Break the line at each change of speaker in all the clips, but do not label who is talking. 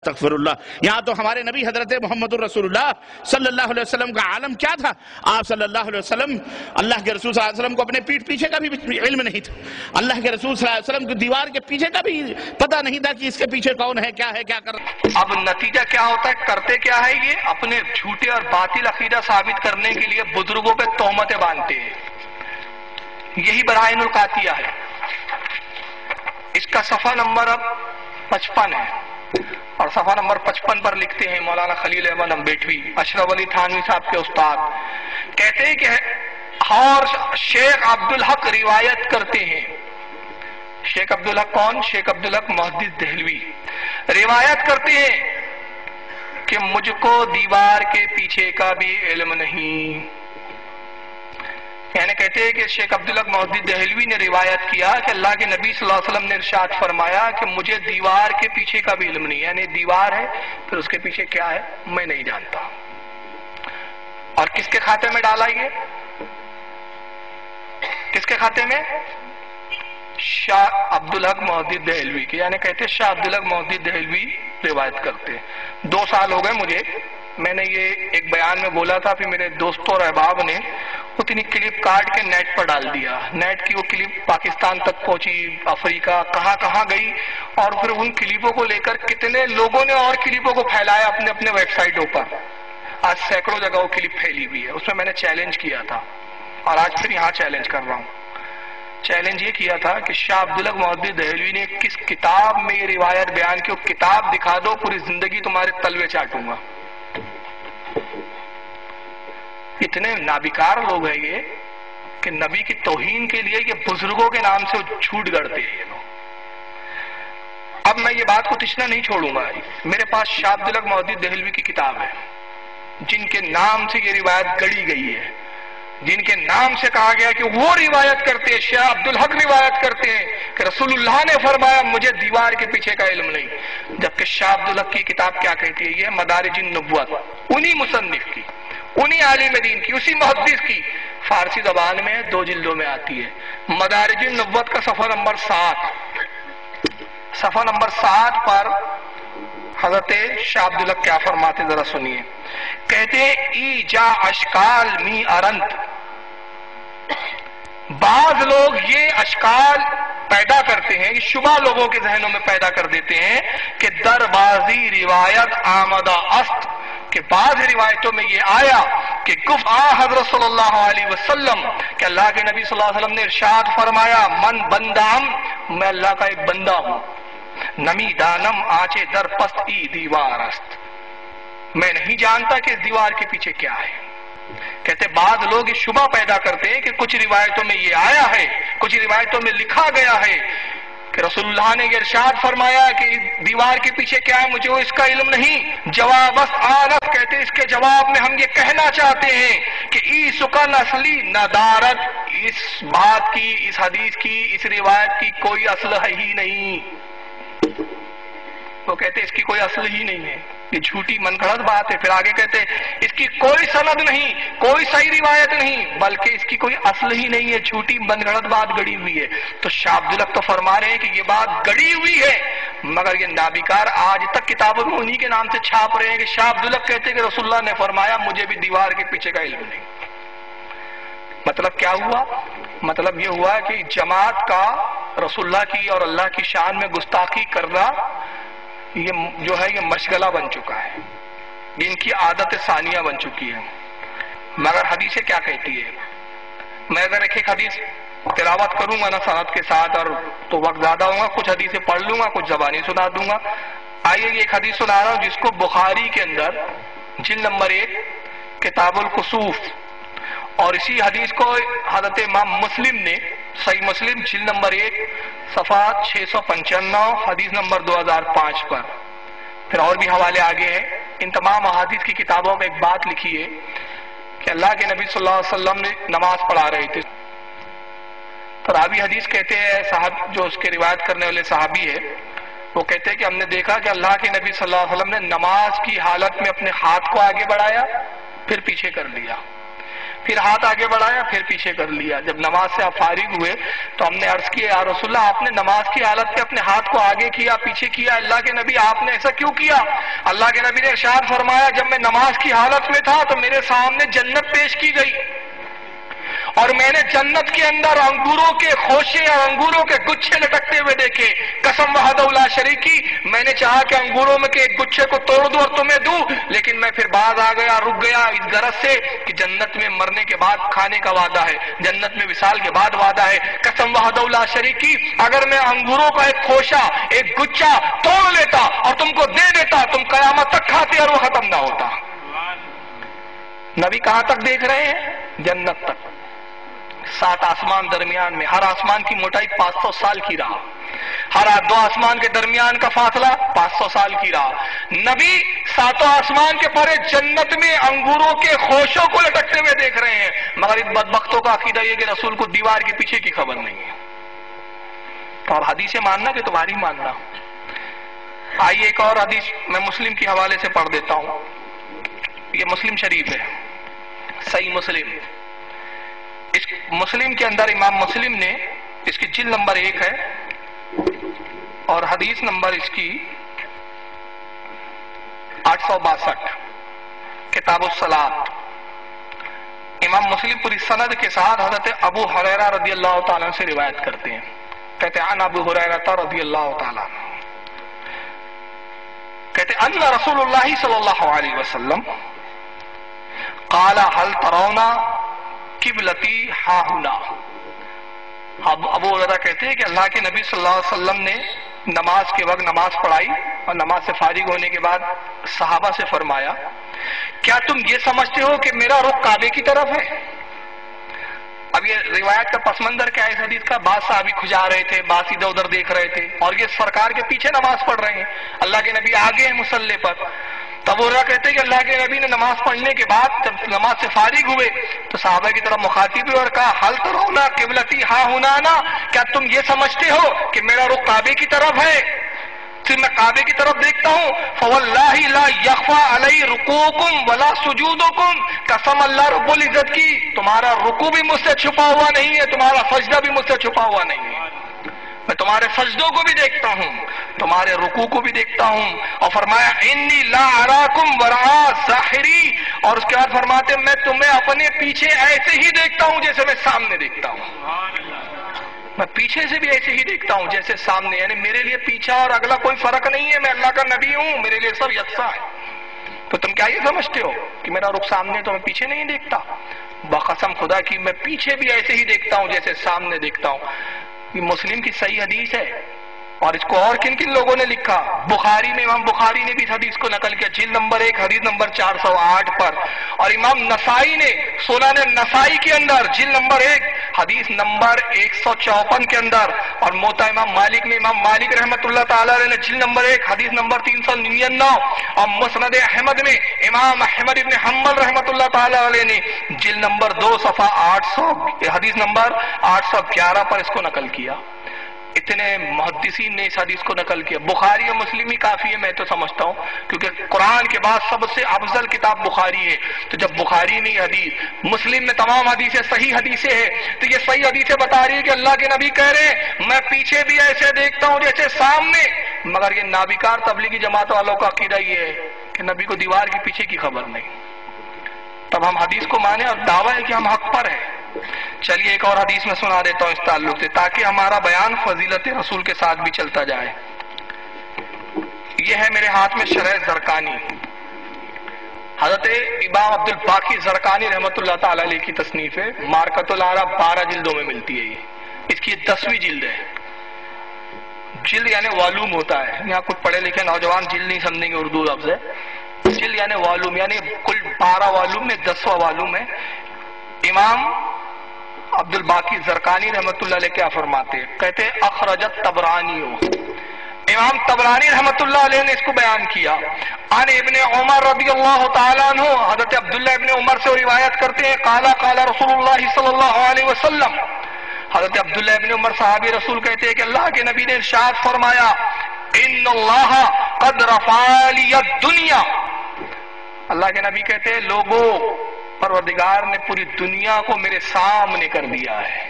استغفر اللہ. یہاں تو ہمارے نبی حضرت محمد الرسول اللہ صلی اللہ علیہ وسلم کا عالم کیا تھا؟ آپ صلی اللہ علیہ وسلم، اللہ کے رسول صلی اللہ علیہ وسلم کو اپنے پیٹھ پیچھے کا بھی علم نہیں تھا. اللہ کے رسول صلی اللہ علیہ وسلم کو دیوار کے پیچھے کا بھی پتہ نہیں تھا کہ اس کے پیچھے کون ہے، کیا ہے، کیا کر رہا ہے.
اب نتیجہ کیا ہوتا ہے؟ کرتے کیا ہے؟ یہ اپنے جھوٹے اور باطل عقیدہ ثابت کرنے کے لیے بزرگوں پہ تہمتیں باندھتے ہیں. یہی براہین القاطیہ ہے. اس کا صفحہ نمبر اب 55 ہے، اور صفحہ نمبر 55 پر لکھتے ہیں مولانا خلیل احمد امبیٹوی، اشرف علی تھانوی صاحب کے استاد، کہتے ہیں کہ اور شیخ عبدالحق روایت کرتے ہیں. شیخ عبدالحق کون؟ شیخ عبدالحق محدث دہلوی روایت کرتے ہیں کہ مجھ کو دیوار کے پیچھے کا بھی علم نہیں. یعنی کہتے ہیں کہ شیخ عبدالحق محدث دہلوی نے روایت کیا کہ اللہ کے نبی صلی اللہ علیہ وسلم نے ارشاد فرمایا کہ مجھے دیوار کے پیچھے کا بھی علم نہیں. یعنی دیوار ہے پھر اس کے پیچھے کیا ہے میں نہیں جانتا. اور کس کے کھاتے میں ڈالا یہ؟ کس کے کھاتے میں؟ شاہ عبدالحق محدث دہلوی کے. یعنی کہتے ہیں شاہ عبدالحق محدث دہلوی روایت کرتے ہیں. 2 سال ہو گئے مجھے، میں نے یہ ایک بیان میں بولا تھا، پھر میرے دوستوں اور احباب نے اتنی کلپ کاٹ کے نیٹ پر ڈال دیا. نیٹ کی وہ کلپ پاکستان تک پہنچی، افریقہ کہاں کہاں گئی، اور پھر ان کلپوں کو لے کر کتنے لوگوں نے اور کلپوں کو پھیلایا اپنے اپنے ویب سائٹوں پر. آج سینکڑوں جگہ وہ کلپ پھیلی ہوئی ہے. اس میں نے چیلنج کیا تھا، اور آج پھر یہاں چیلنج کر رہا ہوں. چیلنج یہ کیا تھا کہ شاہ عبدالحق محدث دہلوی نے کس کتاب میں یہ روایت بیان کی، وہ کتاب دکھا دو، پوری زندگی تمہارے تلوے چاٹوں گا. اتنے نابیکار لوگ ہیں یہ کہ نبی کی توہین کے لیے یہ بزرگوں کے نام سے جھوٹ گڑتے ہیں یہ لوگ. اب میں یہ بات کو تشنا نہیں چھوڑوں گا. میرے پاس شاہ عبدالحق محدث دہلوی کی کتاب ہے جن کے نام سے یہ روایت گڑی گئی ہے، جن کے نام سے کہا گیا کہ وہ روایت کرتے ہیں، شاہ عبدالحق روایت کرتے ہیں کہ رسول اللہ نے فرمایا مجھے دیوار کے پیچھے کا علم نہیں. جبکہ شاہ عبدالحق کی کتاب کیا کہتی ہے؟ یہ مدارج النبوت، انہی مصنف کی، انہی عالم دین کی، اسی محدث کی، فارسی زبان میں 2 جلدوں میں آتی ہے. مدارج النبوت کا صفحہ نمبر 7، صفحہ نمبر 7 پر حضرت شاہ عبدالحق کیا فرماتے ذرا سنیے. کہتے ہیں ای جا اشکال می ارنت، بعض لوگ یہ اشکال پیدا کرتے ہیں، یہ شبہ لوگوں کے ذہنوں میں پیدا کر دیتے ہیں کہ دروازی روایت آمدہ است، کہ بعض روایتوں میں یہ آیا کہ گفت حضرت صلی اللہ علیہ وسلم کہ اللہ کے نبی صلی اللہ علیہ وسلم نے ارشاد فرمایا من بندام، میں اللہ کا ایک بندہ ہوں، نمی دانم آچے در پست ای دیوار است، میں نہیں جانتا کہ اس دیوار کے پیچھے کیا ہے. کہتے بعض لوگ اس شبہ پیدا کرتے ہیں کہ کچھ روایتوں میں یہ آیا ہے، کچھ روایتوں میں لکھا گیا ہے کہ رسول اللہ نے یہ ارشاد فرمایا کہ دیوار کے پیچھے کیا ہے مجھے اس کا علم نہیں. جواب آنف، کہتے اس کے جواب میں ہم یہ کہنا چاہتے ہیں کہ ای سکن اصلی ندارت، اس بات کی، اس حدیث کی، اس روایت کی کوئی اصل ہے ہی نہیں. وہ کہتے اس کی کوئی اصل ہی نہیں ہے، یہ جھوٹی من گھڑت بات ہے. پھر آگے کہتے اس کی کوئی سند نہیں، کوئی صحیح روایت نہیں، بلکہ اس کی کوئی اصل ہی نہیں ہے، جھوٹی من گھڑت بات گڑی ہوئی ہے. تو شاہ عبدالحق تو فرما رہے ہیں کہ یہ بات گڑی ہوئی ہے، مگر یہ نابیکار آج تک کتابوں میں انہی کے نام سے چھاپ رہے ہیں کہ شاہ عبدالحق کہتے کہ رسول اللہ نے فرمایا مجھے بھی دیوار کے پیچھے کا علم نہیں. مطلب کیا ہوا؟ مطلب یہ ہوا کہ جماعت کا رسول اللہ کی اور اللہ کی شان میں گستاخی کرنا یہ جو ہے یہ مشغلہ بن چکا ہے، یہ ان کی عادت ثانیہ بن چکی ہے. مگر حدیثیں کیا کہتی ہے؟ میں اگر ایک حدیث تلاوت کروں گا نا سند کے ساتھ اور تو وقت زیادہ ہوگا، کچھ حدیثیں پڑھ لوں گا، کچھ زبانی سنا دوں گا. آئیے یہ ایک حدیث سنا رہا ہوں جس کو بخاری کے اندر جلد نمبر 1 کتاب الکسوف، اور اسی حدیث کو حضرت امام مسلم نے صحیح مسلم جلد نمبر 1 صفحہ 695 حدیث نمبر 2005 پر، پھر اور بھی حوالے آگے ہیں. ان تمام احادیث کی کتابوں میں ایک بات لکھی ہے کہ اللہ کے نبی صلی اللہ علیہ وسلم نے نماز پڑھا رہے تھے. تو راوی حدیث کہتے ہیں، صاحب جو اس کے روایت کرنے والے صحابی ہے، وہ کہتے ہیں کہ ہم نے دیکھا کہ اللہ کے نبی صلی اللہ علیہ وسلم نے نماز کی حالت میں اپنے ہاتھ کو آگے بڑھایا پھر پیچھے کر لیا، پھر ہاتھ آگے بڑھایا پھر پیچھے کر لیا۔ جب نماز سے آپ فارغ ہوئے تو ہم نے عرض کیا یا رسول اللہ آپ نے نماز کی حالت میں اپنے ہاتھ کو آگے کیا پیچھے کیا، اللہ کے نبی آپ نے ایسا کیوں کیا؟ اللہ کے نبی نے ارشاد فرمایا جب میں نماز کی حالت میں تھا تو میرے سامنے جنت پیش کی گئی اور میں نے جنت کے اندر انگوروں کے خوشے اور انگوروں کے گچھے لٹکتے ہوئے دیکھے، قسم وحدہ لا شریک کی، میں نے چاہا کہ انگوروں میں کے ایک گچھے کو توڑ دوں اور تمہیں دوں، لیکن میں پھر باز آ گیا، رک گیا اس غرض سے کہ جنت میں مرنے کے بعد کھانے کا وعدہ ہے، جنت میں وصال کے بعد وعدہ ہے، قسم وحدہ لا شریک کی اگر میں انگوروں کا ایک خوشہ ایک گچھا توڑ لیتا اور تم کو دے دیتا تم قیامت تک کھاتے اور وہ ختم نہ ہوتا۔ نبی کہاں تک دیکھ رہے ہیں؟ جنت تک۔ 7 آسمان درمیان میں، ہر آسمان کی موٹائی 500 سال کی رہا، ہر 2 آسمان کے درمیان کا فاصلہ 500 سال کی رہا۔ نبی 7 آسمان کے پرے جنت میں انگوروں کے خوشوں کو لٹکتے ہوئے دیکھ رہے ہیں، مگر ان بدبختوں کا عقیدہ یہ کہ رسول کو دیوار کے پیچھے کی خبر نہیں ہے۔ تو اب حدیثیں ماننا کہ تمہاری ماننا؟ آئیے ایک اور حدیث میں مسلم کے حوالے سے پڑھ دیتا ہوں، یہ مسلم شریف ہے، صحیح مسلم۔ اس مسلم کے اندر امام مسلم نے اس کی جلد نمبر 1 ہے اور حدیث نمبر اس کی 862، کتاب الصلاۃ۔ امام مسلم پوری سند کے ساتھ حضرت ابو ہریرہ رضی اللہ تعالیٰ سے روایت کرتے ہیں، کہتے ہیں عن ابو ہریرہ رضی اللہ تعالیٰ کہتے ہیں ان رسول اللہ صلی اللہ علیہ وسلم قال هل ترون قبلتی ہا ہنا۔ ابو ہریرہ کہتے ہیں کہ اللہ کے نبی صلی اللہ علیہ وسلم نے نماز کے وقت نماز پڑھائی اور نماز سے فارغ ہونے کے بعد صحابہ سے فرمایا کیا تم یہ سمجھتے ہو کہ میرا رخ کعبے کی طرف ہے؟ اب یہ روایت کا پس منظر کیا ہے اس حدیث کا؟ بعض صحابی کھجا رہے تھے، بعض ادھر ادھر دیکھ رہے تھے اور یہ سرکار کے پیچھے نماز پڑھ رہے ہیں، اللہ کے نبی آگے ہیں مصلی پر۔ تب وہ کہتے ہیں کہ اللہ کے نبی نے نماز پڑھنے کے بعد جب نماز سے فارغ ہوئے تو صحابہ کی طرف مخاطب ہوئے اور کہا حل ترون قبلتی ہا ہنا نا، کیا تم یہ سمجھتے ہو کہ میرا رخ کعبے کی طرف ہے؟ پھر میں کعبے کی طرف دیکھتا ہوں فواللہ لا یخفی علی رکوعکم ولا سجودکم، قسم اللہ رب العزت کی تمہارا رکوع بھی مجھ سے چھپا ہوا نہیں ہے، تمہارا سجدہ بھی مجھ سے چھپا ہوا نہیں ہے، میں تمہارے سجدوں کو بھی دیکھتا ہوں، تمہارے رکوع کو بھی دیکھتا ہوں۔ اور فرمایا انی لا اراکم وراء ظاہری، اور اس کے بعد فرماتے ہیں میں تمہیں اپنے پیچھے ایسے ہی دیکھتا ہوں جیسے میں سامنے دیکھتا ہوں، میں پیچھے سے بھی ایسے ہی دیکھتا ہوں جیسے سامنے، یعنی میرے لیے پیچھا اور اگلا کوئی فرق نہیں ہے، میں اللہ کا نبی ہوں، میرے لیے سب یکساں ہے۔ تو تم کیا یہ سمجھتے ہو کہ میرا رخ سامنے تو میں پیچھے نہیں دیکھتا؟ بقسم خدا کی میں پیچھے بھی ایسے ہی دیکھتا ہوں جیسے سامنے دیکھتا ہوں۔ یہ مسلم کی صحیح حدیث ہے، اور اس کو اور کن کن لوگوں نے لکھا؟ بخاری میں، امام بخاری نے بھی اس حدیث کو نقل کیا جلد نمبر 1 حدیث نمبر 408 پر، اور امام نسائی نے سنن نسائی کے اندر جلد نمبر 1 حدیث نمبر 154 کے اندر، اور موطا امام مالک میں امام مالک رحمۃ اللہ تعالی علیہ نے جلد نمبر 1 حدیث نمبر 399، اور مسند احمد میں امام احمد ابن حنبل رحمۃ اللہ تعالی علیہ نے جلد نمبر 2 صفحہ 800 حدیث نمبر 811 پر اس کو نقل کیا۔ اتنے محدثین نے اس حدیث کو نقل کیا۔ بخاری اور مسلم ہی کافی ہے میں تو سمجھتا ہوں، کیونکہ قرآن کے بعد سب سے افضل کتاب بخاری ہے، تو جب بخاری میں یہ حدیث، مسلم میں تمام حدیثیں صحیح حدیثیں ہیں، تو یہ صحیح حدیثیں بتا رہی ہے کہ اللہ کے نبی کہہ رہے ہیں میں پیچھے بھی ایسے دیکھتا ہوں جیسے سامنے، مگر یہ نابکار تبلیغی جماعت والوں کا عقیدہ یہ ہے کہ نبی کو دیوار کے پیچھے کی خبر نہیں۔ تب ہم حدیث کو مانیں اور دعویٰ ہے کہ ہم حق پر ہیں۔ چلیے ایک اور حدیث میں سنا دیتا ہوں اس تعلق سے، تاکہ ہمارا بیان فضیلت رسول کے ساتھ بھی چلتا جائے۔ یہ ہے میرے ہاتھ میں شرح زرقانی، حضرت امام عبد الباقی زرقانی رحمۃ اللہ تعالی علیہ کی تصنیف ہے، مارکۃ العرب 12 جلدوں میں ملتی ہے، یہ اس کی 10ویں جلد ہے۔ جلد یعنی والوم ہوتا ہے، یہاں کچھ پڑھے لکھے نوجوان جلد نہیں سمجھیں گے اردو لفظ ہے، جلد یعنی والوم، یعنی کل 12 والوم میں 10واں والوم ہے۔ امام عبد الباقی زرقانی رحمۃ اللہ علیہ کیا فرماتے ہیں؟ کہتے ہیں اخرجت طبرانی، امام طبرانی رحمۃ اللہ علیہ نے اس کو بیان کیا، عن ابن عمر رضی اللہ تعالیٰ عنہ، حضرت عبداللہ ابن عمر سے روایت کرتے ہیں قال قال رسول اللہ صلی اللہ علیہ وسلم، حضرت عبداللہ ابن عمر صحابی رسول کہتے ہیں کہ اللہ کے نبی نے ارشاد فرمایا ان اللہ قد رفع لی الدنیا. اللہ کے نبی کہتے ہیں لوگوں، پروردگار نے پوری دنیا کو میرے سامنے کر دیا ہے،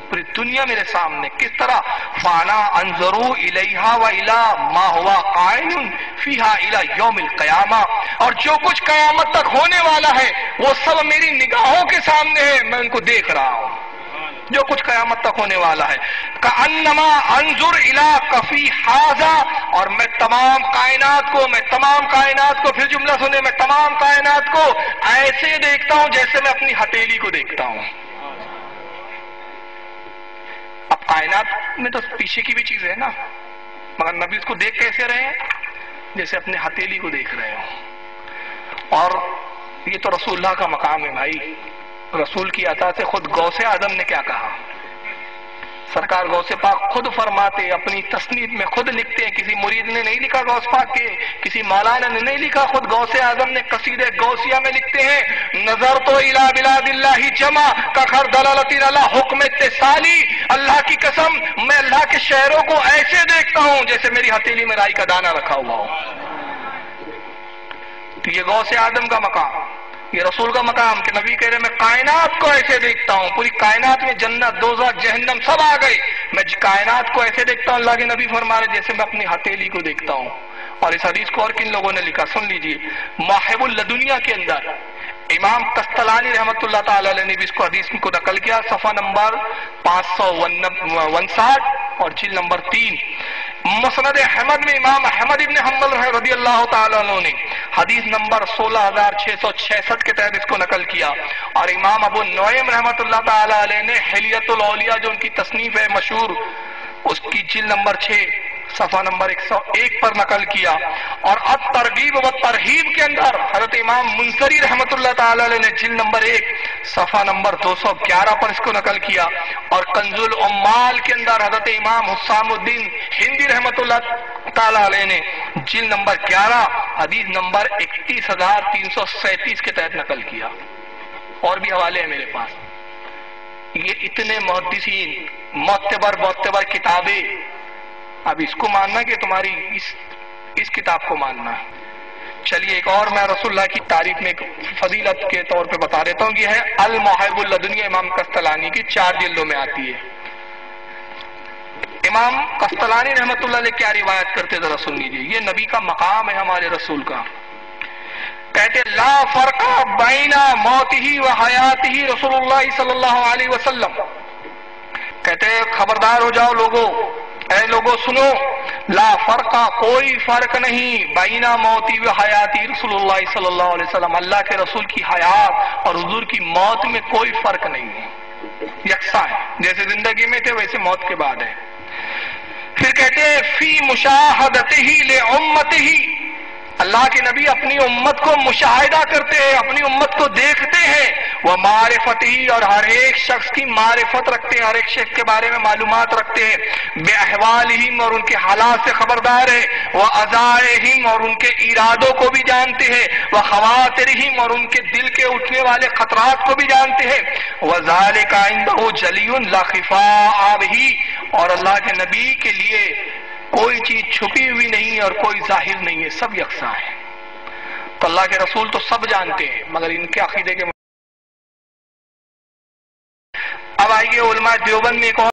پوری دنیا میرے سامنے. کس طرح؟ فانا انظروا الیہا و الی ما ہوا قائم فیہا الی یوم القیامہ. اور جو کچھ قیامت تک ہونے والا ہے وہ سب میری نگاہوں کے سامنے ہے، میں ان کو دیکھ رہا ہوں، جو کچھ قیامت تک ہونے والا ہے. کأنما انظر الی کفی ھذا. اور میں تمام کائنات کو پھر جملہ سنے، میں تمام کائنات کو ایسے دیکھتا ہوں جیسے میں اپنی ہتھیلی کو دیکھتا ہوں. اب کائنات میں تو پیچھے کی بھی چیز ہے نا، مگر نبی اس کو دیکھ کیسے رہے ہیں؟ جیسے اپنے ہتھیلی کو دیکھ رہے ہوں. اور یہ تو رسول اللہ کا مقام ہے بھائی. رسول کی عطا سے خود غوث اعظم نے کیا کہا؟ سرکار غوث پاک خود فرماتے، اپنی تصنیف میں خود لکھتے ہیں، کسی مرید نے نہیں لکھا غوث پاک کے، کسی مولانا نے نہیں لکھا، خود غوث اعظم نے قصیدہ غوثیہ میں لکھتے ہیں، نظر تو الی بلاد اللہ جمع کا خر دلالتی اللہ حکم اتصالی. اللہ کی قسم میں اللہ کے شہروں کو ایسے دیکھتا ہوں جیسے میری ہتھیلی میں رائی کا دانہ رکھا ہوا ہو. تو یہ غوث اعظم کا مقام، یہ رسول کا مقام کہ نبی کہہ رہے میں کائنات کو ایسے دیکھتا ہوں، پوری کائنات میں جنت دوزخ جہنم سب آ گئے، میں کائنات کو ایسے دیکھتا ہوں. اللہ کے نبی فرما رہے جیسے میں اپنی ہتھیلی کو دیکھتا ہوں. اور اس حدیث کو اور کن لوگوں نے لکھا سن لیجئے. مواہب اللدنیہ کے اندر امام قسطلانی رحمۃ اللہ تعالی علیہ نے بھی اس کو حدیث کو نقل کیا، صفحہ نمبر 559 اور جلد نمبر 3. مسند احمد میں امام احمد ابن حنبل رضی اللہ تعالیٰ عنہ نے حدیث نمبر 16666 کے تحت اس کو نقل کیا. اور امام ابو نعیم رحمۃ اللہ تعالیٰ علیہ نے حلیۃ الاولیاء جو ان کی تصنیف ہے مشہور، اس کی جلد نمبر 6 صفحہ نمبر 101 پر نقل کیا. اور الترغیب و ترہیب کے اندر حضرت امام منذری رحمۃ اللہ تعالی علیہ نے جلد نمبر 1 صفحہ نمبر 211 پر اس کو نقل کیا. اور کنز العمال کے اندر حضرت امام حسام الدین ہندی رحمۃ اللہ تعالی علیہ نے جلد نمبر 11 حدیث نمبر 31337 کے تحت نقل کیا. اور بھی حوالے ہیں میرے پاس. یہ اتنے محدثین معتبر کتابیں، اب اس کو ماننا کہ تمہاری اس کتاب کو ماننا. چلیے ایک اور میں رسول اللہ کی تعریف میں فضیلت کے طور پہ بتا دیتا ہوں. یہ ہے المواہب اللدنیہ امام قسطلانی کی 4 جلدوں میں آتی ہے. امام قسطلانی رحمۃ اللہ علیہ کیا روایت کرتے ذرا سن لیجیے. یہ نبی کا مقام ہے ہمارے رسول کا. کہتے لا فرق بین موتہ و حیاتہ رسول اللہ صلی اللہ علیہ وسلم. کہتے خبردار ہو جاؤ لوگوں، اے لوگوں سنو، لا فرق کوئی فرق نہیں، بین موتی و حیاتی رسول اللہ صلی اللہ علیہ وسلم، اللہ کے رسول کی حیات اور حضور کی موت میں کوئی فرق نہیں ہے، یکساں ہے، جیسے زندگی میں تھے ویسے موت کے بعد ہے. پھر کہتے ہیں فی مشاہدتہ لامتہ، اللہ کے نبی اپنی امت کو مشاہدہ کرتے ہیں، اپنی امت کو دیکھتے ہیں. وہ معرفت ہی، اور ہر ایک شخص کی معرفت رکھتے ہیں، ہر ایک شخص کے بارے میں معلومات رکھتے ہیں. بے احوالہم، اور ان کے حالات سے خبردار ہے. وہ عزائہم، اور ان کے ارادوں کو بھی جانتے ہیں. وہ خواطرہم، اور ان کے دل کے اٹھنے والے خطرات کو بھی جانتے ہیں. وذالک عندہ جلی لا خفاء بہ، اور اللہ کے نبی کے لیے کوئی چیز چھپی ہوئی نہیں اور کوئی ظاہر نہیں ہے، سب یکساں ہے. تو اللہ کے رسول تو سب جانتے ہیں، مگر ان کے عقیدے کے اب آئیے علماء دیوبند میں ایک اور